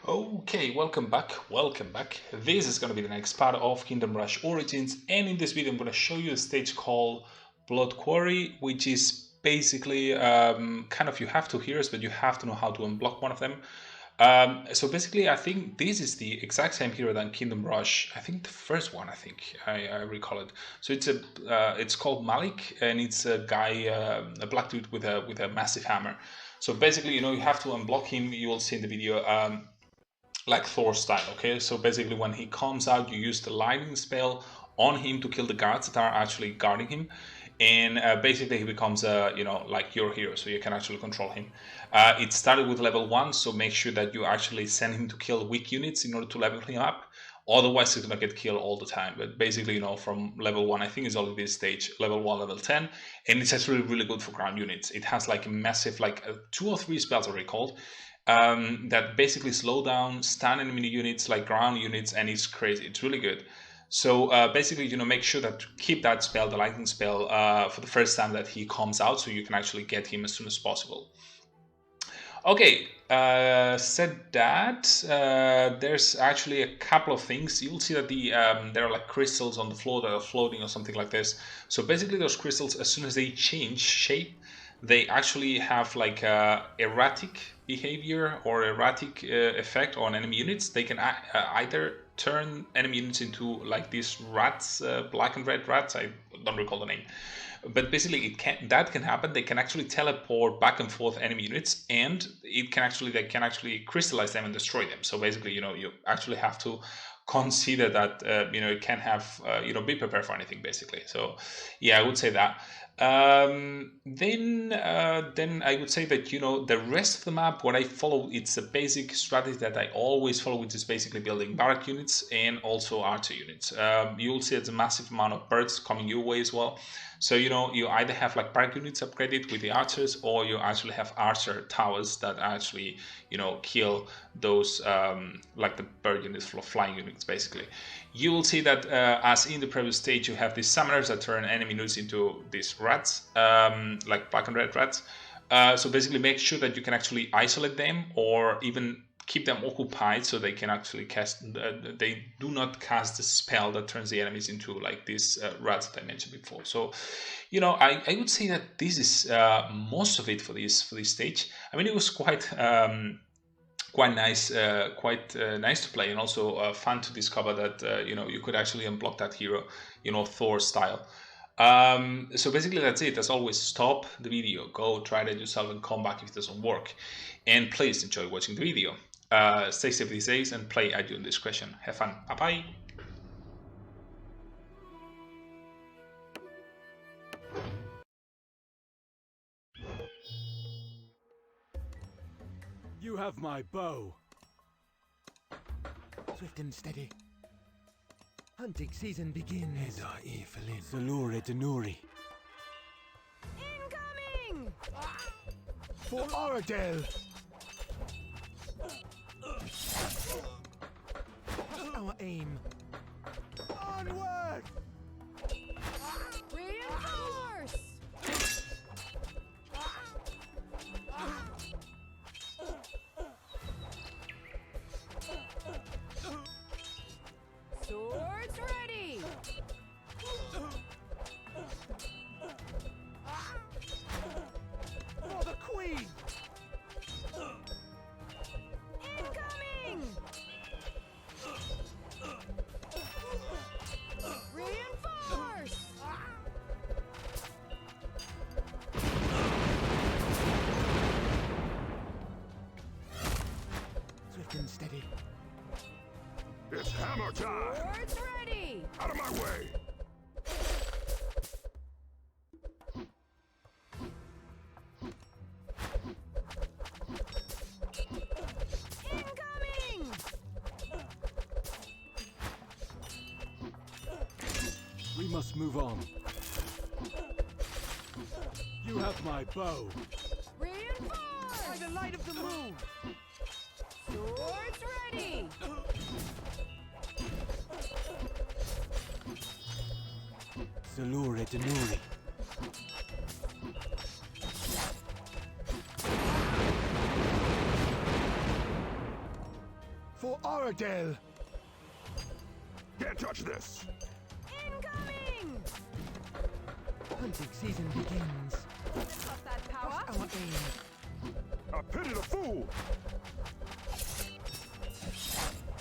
Okay, welcome back, welcome back. This is going to be the next part of Kingdom Rush Origins, and in this video I'm going to show you a stage called Blood Quarry, which is basically kind of you have two heroes, but you have to know how to unblock one of them. So basically I think this is the exact same hero than Kingdom Rush. I think the first one, I recall it. So it's called Malik, and it's a guy, a black dude with a massive hammer. So basically, you have to unblock him. You will see in the video. Like Thor style, okay? So basically when he comes out, you use the lightning spell on him to kill the guards that are actually guarding him. And basically he becomes, like your hero, so you can actually control him. It started with level 1, so make sure that you actually send him to kill weak units in order to level him up. Otherwise, he's gonna get killed all the time. But basically, from level 1, I think it's only this stage, level 1, level 10. And it's actually really good for ground units. It has like a massive, like 2 or 3 spells are recalled that basically slow down stun enemy units like ground units, and it's crazy. It's really good. So basically, make sure that keep that spell, the lightning spell, for the first time that he comes out, so you can actually get him as soon as possible. Okay, said that, there's actually a couple of things. You'll see that there are like crystals on the floor that are floating or something like this. So basically those crystals, as soon as they change shape, they actually have like erratic behavior or erratic effect on enemy units. They can either turn enemy units into like these rats, black and red rats. I don't recall the name, but basically that can happen. They can actually teleport back and forth enemy units, and they can actually crystallize them and destroy them. So basically, you actually have to consider that it can have be prepared for anything basically. So yeah, I would say that. Then I would say that the rest of the map, what I follow, it's a basic strategy that I always follow, which is basically building barrack units and also archer units. You'll see it's a massive amount of birds coming your way as well. So you either have like barrack units upgraded with the archers, or you actually have archer towers that actually kill those like the bird units, flying units basically. You will see that as in the previous stage, you have these summoners that turn enemy units into these rats, like black and red rats. So basically make sure that you can actually isolate them, or even keep them occupied so they can actually cast, they do not cast the spell that turns the enemies into like these rats that I mentioned before. So I would say that this is most of it for this stage. I mean, it was quite nice, nice to play, and also fun to discover that you could actually unblock that hero, Thor style. So basically that's it. As always, stop the video, go try that yourself, and come back if it doesn't work. And please enjoy watching the video. Stay safe these days, and play at your own discretion. Have fun. Bye bye. You have my bow. Swift and steady. Hunting season begins. Salure Denuri. Incoming! For Oradell! Our aim. Onward! Reinforce! Swords ready! For the Queen! Incoming! Reinforce! Swift and steady. It's hammer time! Swords ready! Out of my way! Incoming! We must move on. You have my bow. Reinforce! By the light of the moon! Swords ready! Salure Denuri. For Aradel! Can't touch this! Incoming! Hunting season begins. Let's up that power. Our aim. I pity the fool!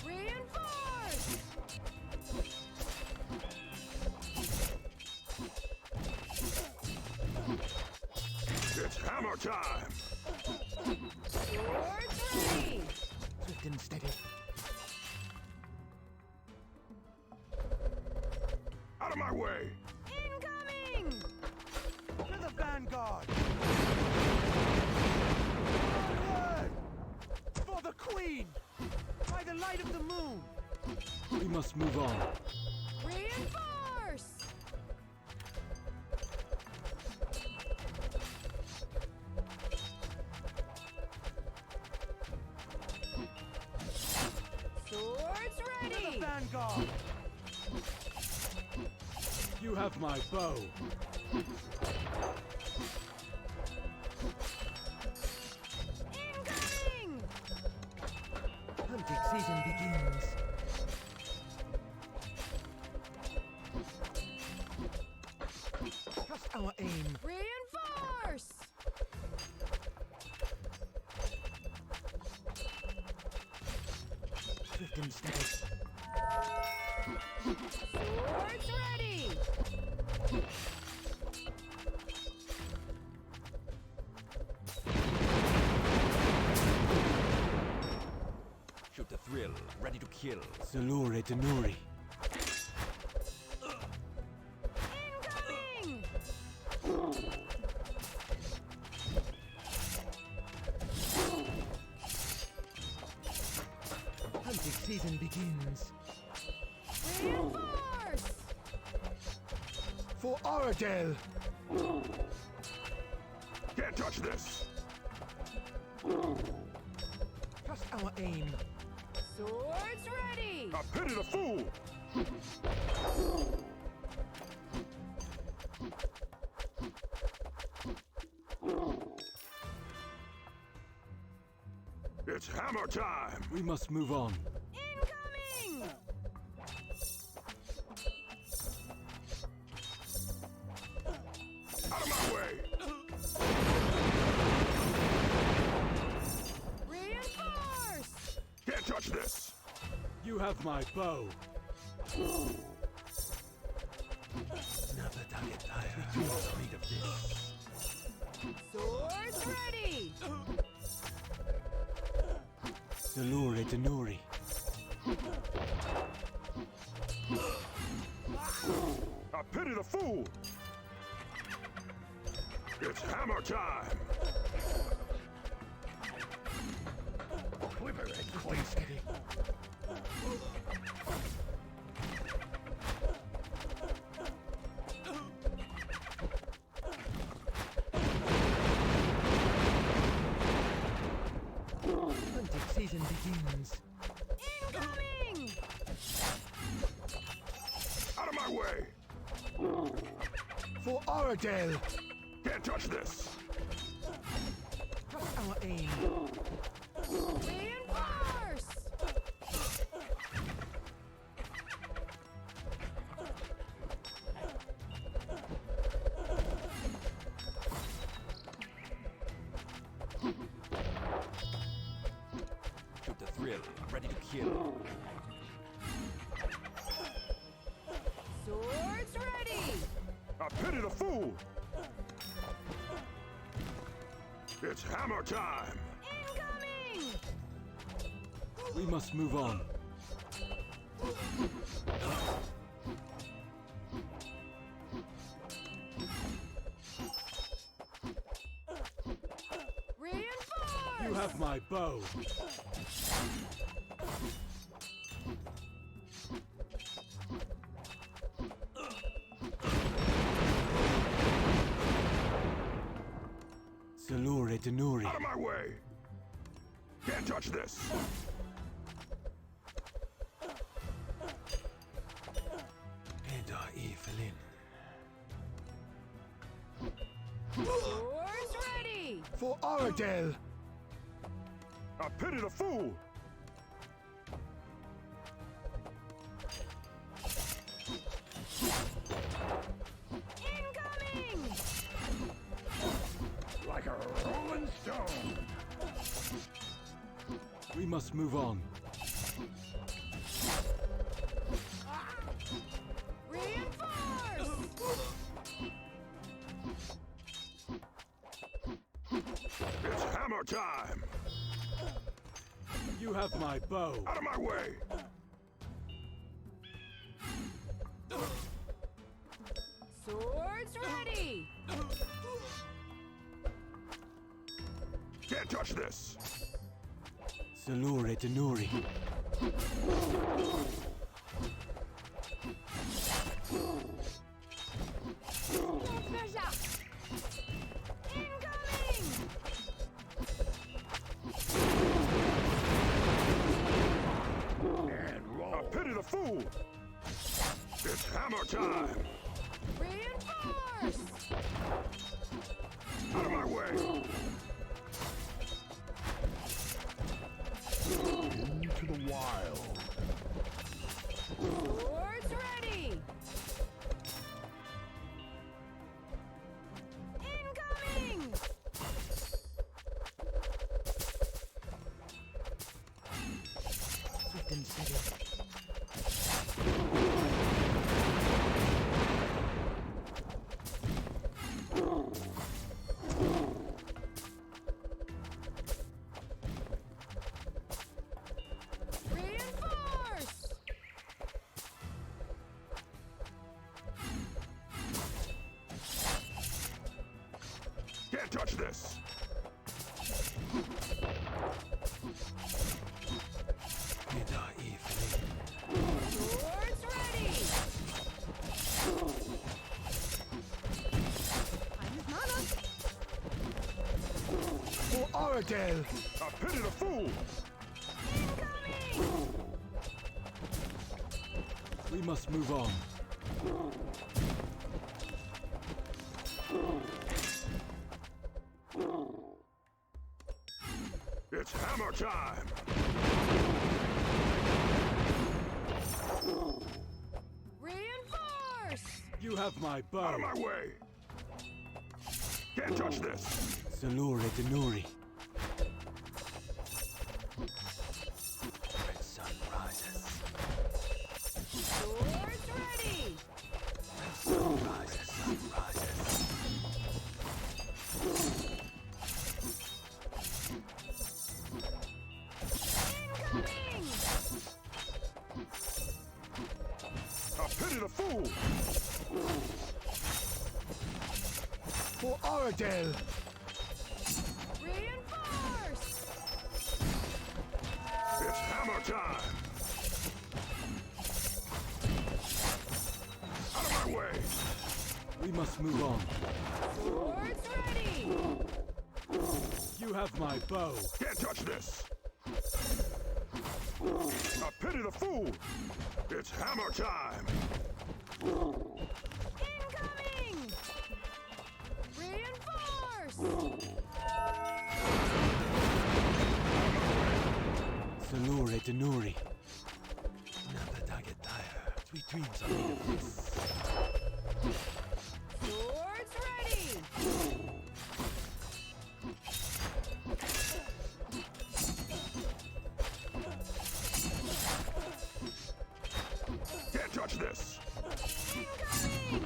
Reinforce! It's hammer time! Swords ready! Swift and steady. Out of my way! Incoming! To the vanguard! Onward! For the queen! By the light of the moon! We must move on. Reinforce! Swords To the ready! vanguard! You have my bow. Incoming! Hunting season begins. Trust our aim. Reinforce! Swift and steady. Swords ready! Shoot the thrill, ready to kill. Salure Denuri. Incoming! Hunting season begins. Reinforce! For Aradel! Can't touch this! Trust our aim. Swords ready! I pity the fool! It's hammer time! We must move on. Incoming! Out of my way! Reinforce! Can't touch this! You have my bow. Another target higher. We do not read of this. Swords ready! Salure Denuri. I pity the fool! It's hammer time! Quiver and Quite steady. Hunting season begins. Incoming! out of my way! For Aradel! Can't touch this! Trust our aim. Reinforce! Shoot the thrill, ready to kill. Swords ready! I pity the fool! It's hammer time! Incoming! We must move on. Reinforce! You have my bow. Salure Denuri. Out of my way! Can't touch this! Eda Evelyn. Swords ready! For Aradel! I pity the fool! We must move on. Reinforce! It's hammer time! You have my bow. Out of my way! Swords ready! Can't touch this! Salure Denuri. Contre-Jacques! Incoming! A pity the fool! It's hammer time! Reinforce! Out of my way! Into the wild! Swords ready! Incoming! Swift and steady. Reinforce! Can't touch this! Swords ready! Eines Mana! For Oradale! A pity the fool! Incoming! We must move on. It's hammer time! Reinforce! You have my Out bow. of my way! Can't touch this! Salure Denuri. Red sun rises. Swords ready! Sun rises. Sun rises. Incoming! A pity the fool! For Oradale! Reinforce! It's hammer time! Out of my way! We must move on. Swords ready! You have my bow. Can't touch this! A pity the fool! It's hammer time! Incoming! Reinforce! Salure Denuri. Never target tire. Sweet dreams are made of this. Swords ready! Can't touch this! Incoming!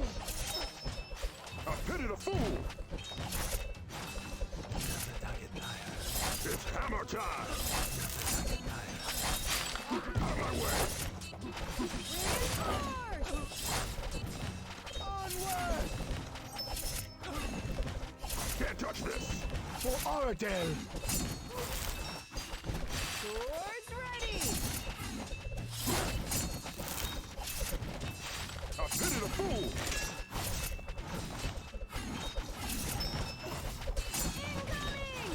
A pity the fool! Never target tire. It's hammer time! Out of my way! Reinforce! Onward! Can't touch this! For Oradale! Swords ready! A pity the fool! Incoming!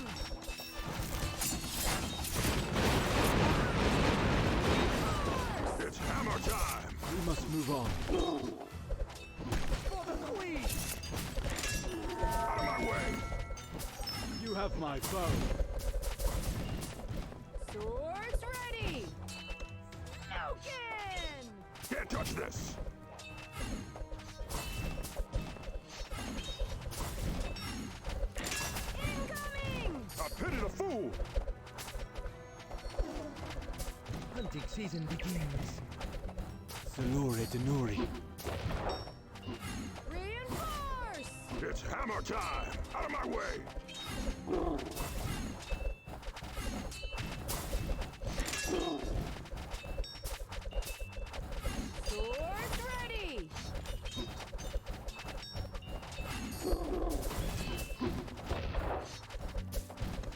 It's hammer time! We must move on. For the Queen! Out of my way! You have my bow. Swords ready! Nukin! Can't touch this! Incoming! A pity the fool! fighting season begins. Salure Denuri. Reinforce! It's hammer time! Out of my way! Swords ready!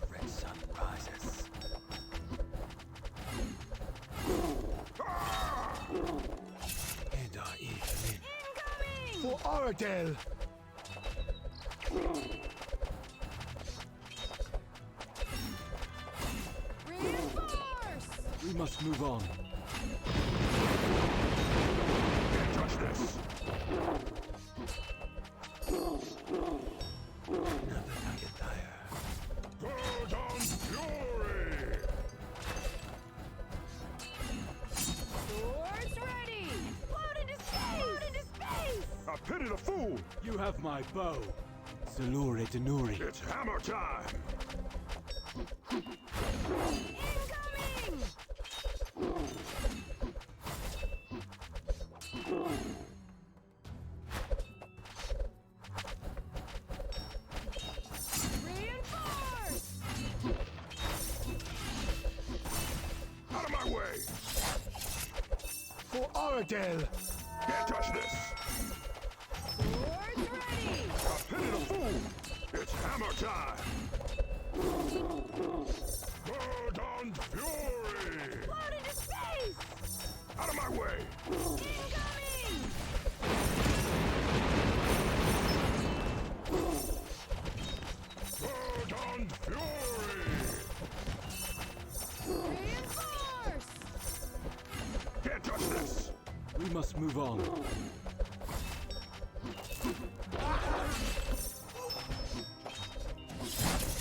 Red sun rises. And our evening. Incoming! For Oradell! Reinforce! We must move on. Can't touch this! Another target tire. Good on fury! Swords ready! Explode into space! Explode into space! I pity the fool! You have my bow. Salure Denuri. It's hammer time! Incoming! Reinforce! Out of my way! For Oradell! Can't touch this! Swords ready! I pity the fool! It's hammer time! Good on fury! Explode into space! Out of my way! Incoming! Good on fury! Reinforce! Can't touch this! We must move on.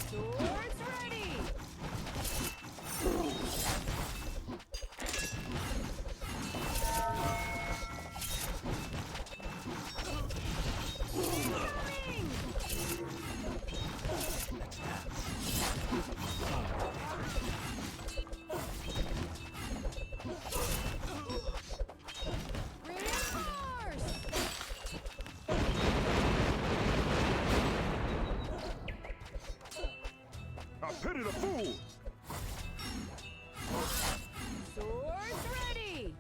Swords ready! Incoming! Reinforce! I pity the fool! Swords ready!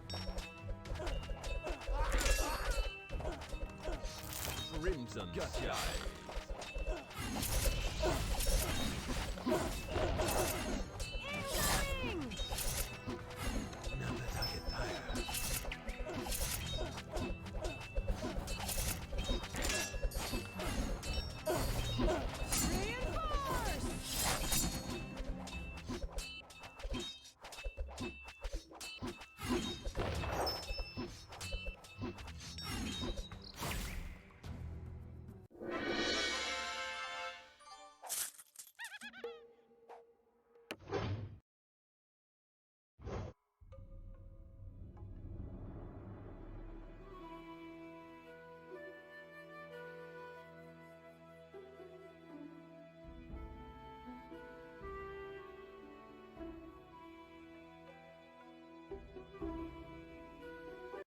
Crimson Sky.